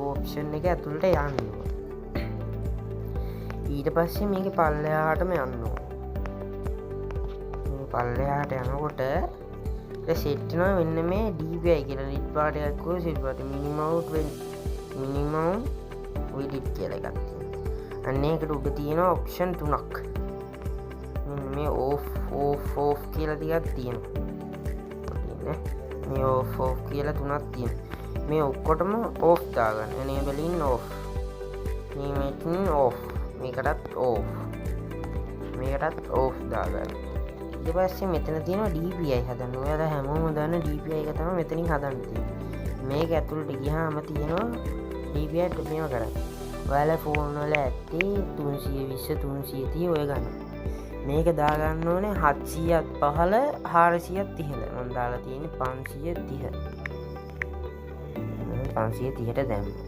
Option එක ඇතුළට යන්න. ඊට පස්සේ මේක පල්ලෙහාටම යන්න. පල්ලෙහාට යනකොට සෙට්ටනවා වෙන්න මේ DPI කියලා ලිට් පාටයක්කෝ සිල්පට මිනිමවුම් විඩිට් කියල එකත්. අන්නේ එකට උඩ තියෙන ඔප්ෂන් 3ක් මේ ඕ කියලා තිගත් තියෙන මේ ඕ කියලා 3ක් තියෙන මේ ඔක්කොටම ඕෆ් දාගන්න එනබලින් ඕෆ් මේමටින් ඕෆ් මේකටත් ඕෆ් මේකටත් ඕෆ් දාගන්න. ඊට පස්සේ මෙතන තියෙනවා DPI හදන්න. ඔයාලා හැමෝම දන්න DPI එක තමයි මෙතනින් හදන්න තියෙන්නේ. මේක ඇතුළට ගියාම තියෙනවා DPI මේව කරන්න. ඔයාලා ෆෝන් වල ඇත්තේ 320 330 ඔය ගන්න. මේක දාගන්න ඕනේ 700ත් පහළ 400ත් ඉහළ. මම දාලා තියෙන්නේ 530. 530ට දැම්මා.